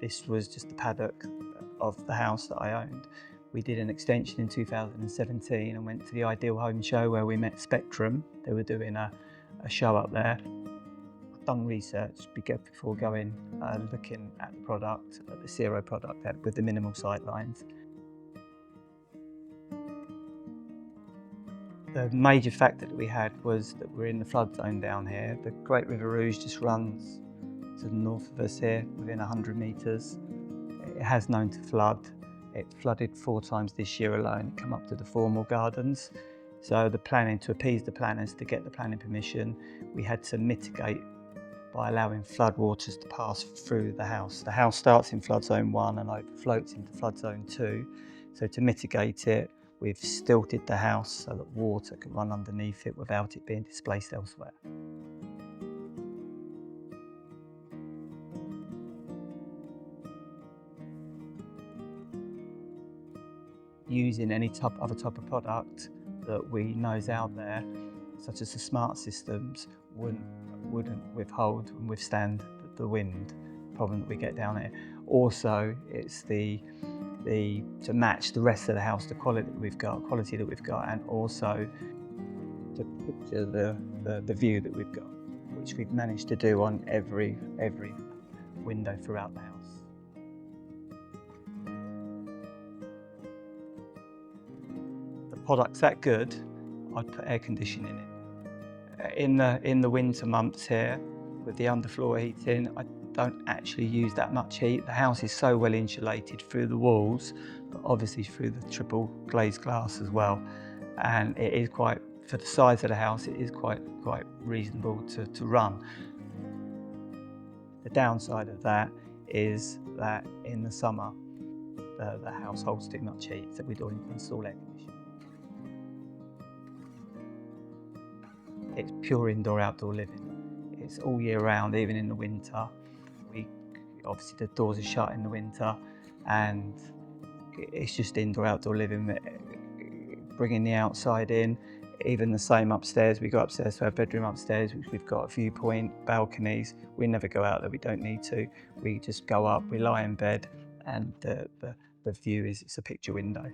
This was just the paddock of the house that I owned. We did an extension in 2017 and went to the Ideal Home show where we met Spectrum. They were doing a show up there. I've done research before going looking at the product, at the Cero product with the minimal sight lines. The major factor that we had was that we're in the flood zone down here. The Great River Rouge just runs to the north of us here, within 100 metres. It has known to flood. It flooded 4 times this year alone. It came up to the formal gardens. So the planning, to appease the planners, to get the planning permission, we had to mitigate by allowing flood waters to pass through the house. The house starts in flood zone 1 and overflows into flood zone 2. So to mitigate it, we've stilted the house so that water can run underneath it without it being displaced elsewhere. Using any other type of product that we know is out there, such as the smart systems, wouldn't withhold and withstand the wind problem that we get down here. Also, it's to match the rest of the house, the quality that we've got, and also to picture the view that we've got, which we've managed to do on every window throughout the house. The product's that good, I'd put air conditioning in it. In the winter months here, with the underfloor heating, I don't actually use that much heat. The house is so well insulated through the walls, but obviously through the triple glazed glass as well. And it is quite, for the size of the house, it is quite reasonable to run. The downside of that is that in the summer, the house holds too much heat, so we'd install air conditioning. It's pure indoor-outdoor living. It's all year round, even in the winter. Obviously the doors are shut in the winter, and it's just indoor-outdoor living, bringing the outside in. Even the same upstairs, we go upstairs to our bedroom upstairs, which we've got a viewpoint, balconies. We never go out there, we don't need to. We just go up, we lie in bed, and the view it's a picture window.